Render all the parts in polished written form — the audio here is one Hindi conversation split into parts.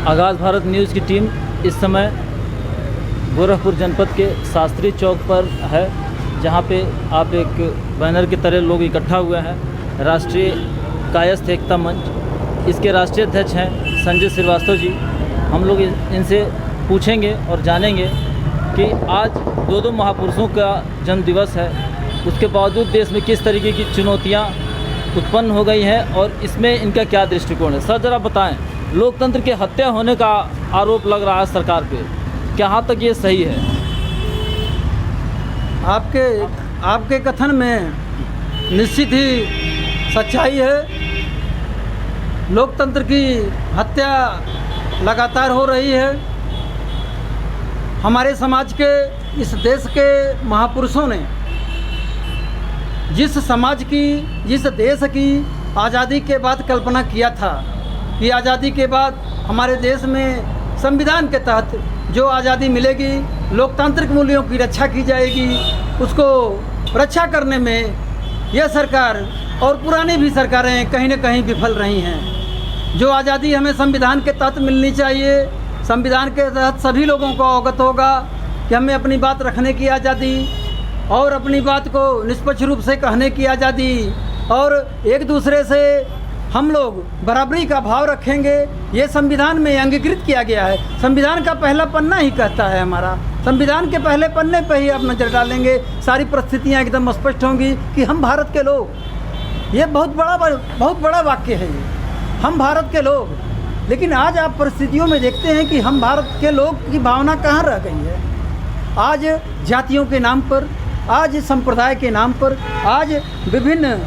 आगाज़ भारत न्यूज़ की टीम इस समय गोरखपुर जनपद के शास्त्री चौक पर है, जहां पे आप एक बैनर की तरह लोग इकट्ठा हुए हैं। राष्ट्रीय कायस्थ एकता मंच, इसके राष्ट्रीय अध्यक्ष हैं संजय श्रीवास्तव जी। हम लोग इनसे पूछेंगे और जानेंगे कि आज दो महापुरुषों का जन्म दिवस है, उसके बावजूद देश में किस तरीके की चुनौतियाँ उत्पन्न हो गई हैं और इसमें इनका क्या दृष्टिकोण है। सर ज़रा बताएं, लोकतंत्र की हत्या होने का आरोप लग रहा है सरकार पे, कहाँ तक ये सही है? आपके कथन में निश्चित ही सच्चाई है। लोकतंत्र की हत्या लगातार हो रही है। हमारे समाज के, इस देश के महापुरुषों ने जिस समाज की, जिस देश की आज़ादी के बाद कल्पना किया था कि आज़ादी के बाद हमारे देश में संविधान के तहत जो आज़ादी मिलेगी, लोकतांत्रिक मूल्यों की रक्षा की जाएगी, उसको रक्षा करने में यह सरकार और पुरानी भी सरकारें कहीं न कहीं विफल रही हैं। जो आज़ादी हमें संविधान के तहत मिलनी चाहिए, संविधान के तहत सभी लोगों को अवगत होगा कि हमें अपनी बात रखने की आज़ादी और अपनी बात को निष्पक्ष रूप से कहने की आज़ादी और एक दूसरे से हम लोग बराबरी का भाव रखेंगे, ये संविधान में अंगीकृत किया गया है। संविधान का पहला पन्ना ही कहता है हमारा। संविधान के पहले पन्ने पर ही आप नज़र डालेंगे, सारी परिस्थितियाँ एकदम स्पष्ट होंगी कि हम भारत के लोग। ये बहुत बड़ा वाक्य है, ये हम भारत के लोग। लेकिन आज आप परिस्थितियों में देखते हैं कि हम भारत के लोग की भावना कहाँ रह गई है। आज जातियों के नाम पर, आज संप्रदाय के नाम पर, आज विभिन्न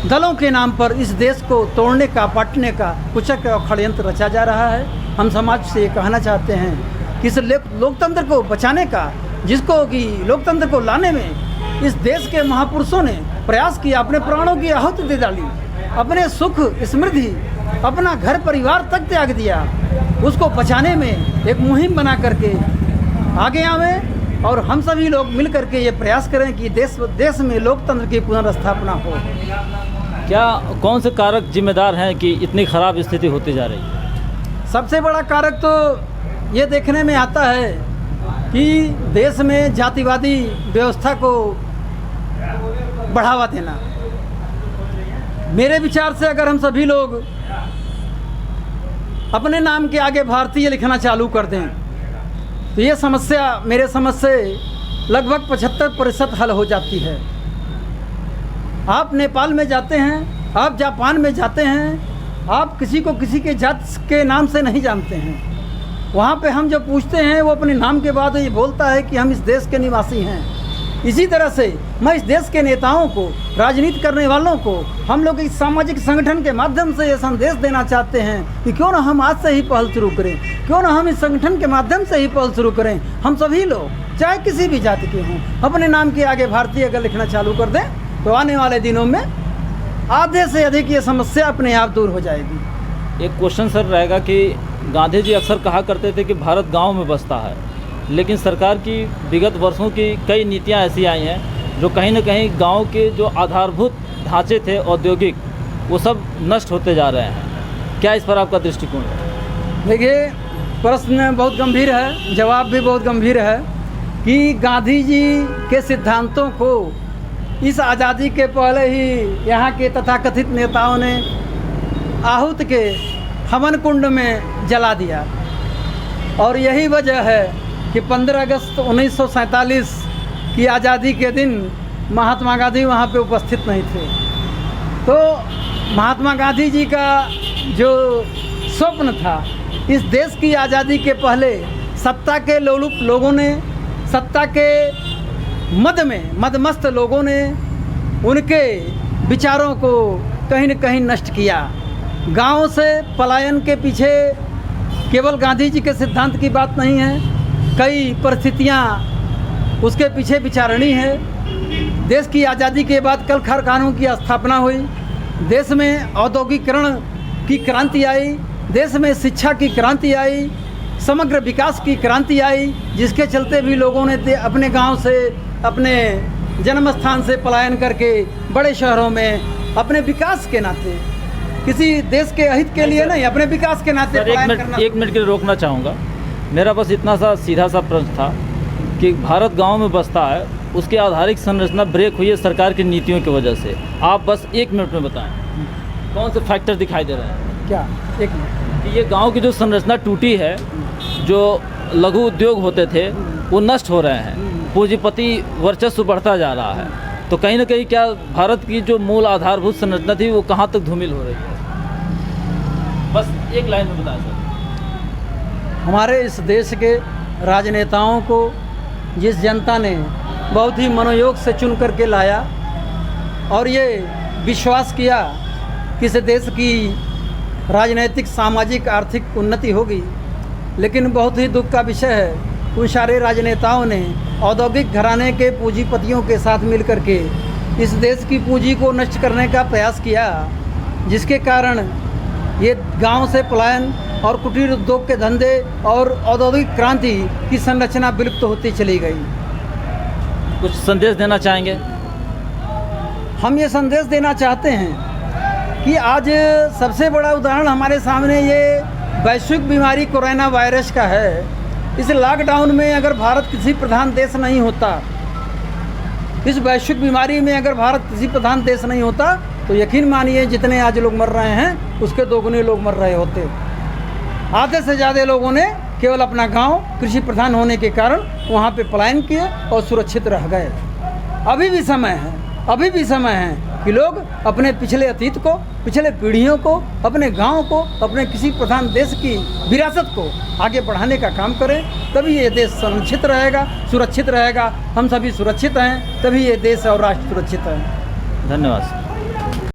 दलों के नाम पर इस देश को तोड़ने का, बांटने का कुचक और षड्यंत्र रचा जा रहा है। हम समाज से ये कहना चाहते हैं कि इस लोकतंत्र को बचाने का, जिसको कि लोकतंत्र को लाने में इस देश के महापुरुषों ने प्रयास किया, अपने प्राणों की आहुति दे डाली, अपने सुख समृद्धि, अपना घर परिवार तक त्याग दिया, उसको बचाने में एक मुहिम बना करके आगे आवें और हम सभी लोग मिल करके ये प्रयास करें कि देश में लोकतंत्र की पुनर्स्थापना हो। क्या कौन से कारक जिम्मेदार हैं कि इतनी ख़राब स्थिति होती जा रही है? सबसे बड़ा कारक तो ये देखने में आता है कि देश में जातिवादी व्यवस्था को बढ़ावा देना। मेरे विचार से अगर हम सभी लोग अपने नाम के आगे भारतीय लिखना चालू कर दें तो ये समस्या मेरे समझ से लगभग 75% हल हो जाती है। आप नेपाल में जाते हैं, आप जापान में जाते हैं, आप किसी को किसी के जात के नाम से नहीं जानते हैं। वहाँ पे हम जो पूछते हैं वो अपने नाम के बाद ये बोलता है कि हम इस देश के निवासी हैं। इसी तरह से मैं इस देश के नेताओं को, राजनीति करने वालों को, हम लोग इस सामाजिक संगठन के माध्यम से ये संदेश देना चाहते हैं कि क्यों ना हम आज से ही पहल शुरू करें, क्यों ना हम इस संगठन के माध्यम से ही पहल शुरू करें। हम सभी लोग, चाहे किसी भी जाति के हों, अपने नाम के आगे भारतीय अगर लिखना चालू कर दें तो आने वाले दिनों में आधे से अधिक ये समस्या अपने आप दूर हो जाएगी। एक क्वेश्चन सर रहेगा कि गांधी जी अक्सर कहा करते थे कि भारत गांव में बसता है, लेकिन सरकार की विगत वर्षों की कई नीतियां ऐसी आई हैं जो कहीं न कहीं गांव के जो आधारभूत ढांचे थे औद्योगिक, वो सब नष्ट होते जा रहे हैं। क्या इस पर आपका दृष्टिकोण है? देखिए, प्रश्न बहुत गंभीर है, जवाब भी बहुत गंभीर है कि गांधी जी के सिद्धांतों को इस आज़ादी के पहले ही यहाँ के तथाकथित नेताओं ने आहूत के हवन कुंड में जला दिया। और यही वजह है कि 15 अगस्त 1947 की आज़ादी के दिन महात्मा गांधी वहाँ पे उपस्थित नहीं थे। तो महात्मा गांधी जी का जो स्वप्न था, इस देश की आज़ादी के पहले सत्ता के लोलुप लोगों ने, सत्ता के मद में मदमस्त लोगों ने उनके विचारों को कहीं न कहीं नष्ट किया। गांव से पलायन के पीछे केवल गांधी जी के सिद्धांत की बात नहीं है, कई परिस्थितियां उसके पीछे विचारणी है। देश की आज़ादी के बाद कल कारखानों की स्थापना हुई, देश में औद्योगिकरण की क्रांति आई, देश में शिक्षा की क्रांति आई, समग्र विकास की क्रांति आई, जिसके चलते भी लोगों ने अपने गांव से, अपने जन्म स्थान से पलायन करके बड़े शहरों में अपने विकास के नाते किसी देश के हित के लिए नहीं, अपने विकास के नाते सर, पलायन करना। एक मिनट के लिए रोकना चाहूँगा। मेरा बस इतना सा सीधा सा प्रश्न था कि भारत गांव में बसता है, उसकी आधारिक संरचना ब्रेक हुई है सरकार की नीतियों की वजह से। आप बस 1 मिनट में बताएं कौन से फैक्टर दिखाई दे रहे हैं क्या 1 मिनट कि ये गांव की जो संरचना टूटी है, जो लघु उद्योग होते थे वो नष्ट हो रहे हैं, पूंजीपति वर्चस्व बढ़ता जा रहा है, तो कहीं ना कहीं क्या भारत की जो मूल आधारभूत संरचना थी वो कहाँ तक धूमिल हो रही है? बस एक लाइन में बताएं सर। हमारे इस देश के राजनेताओं को जिस जनता ने बहुत ही मनोयोग से चुन करके लाया और ये विश्वास किया कि इस देश की राजनीतिक, सामाजिक, आर्थिक उन्नति होगी, लेकिन बहुत ही दुख का विषय है उन सारे राजनेताओं ने औद्योगिक घराने के पूंजीपतियों के साथ मिलकर के इस देश की पूंजी को नष्ट करने का प्रयास किया, जिसके कारण ये गांव से पलायन और कुटीर उद्योग के धंधे और औद्योगिक क्रांति की संरचना विलुप्त होती चली गई। कुछ संदेश देना चाहेंगे? हम ये संदेश देना चाहते हैं कि आज सबसे बड़ा उदाहरण हमारे सामने ये वैश्विक बीमारी कोरोना वायरस का है। इस लॉकडाउन में अगर भारत कृषि प्रधान देश नहीं होता, इस वैश्विक बीमारी में अगर भारत कृषि प्रधान देश नहीं होता, तो यकीन मानिए जितने आज लोग मर रहे हैं उसके दोगुने लोग मर रहे होते। आधे से ज़्यादा लोगों ने केवल अपना गांव कृषि प्रधान होने के कारण वहां पे पलायन किए और सुरक्षित रह गए। अभी भी समय है कि लोग अपने पिछले अतीत को, पिछले पीढ़ियों को, अपने गांव को, अपने किसी प्रधान देश की विरासत को आगे बढ़ाने का काम करें, तभी ये देश संरक्षित रहेगा, सुरक्षित रहेगा। हम सभी सुरक्षित हैं तभी ये देश और राष्ट्र सुरक्षित है। धन्यवाद।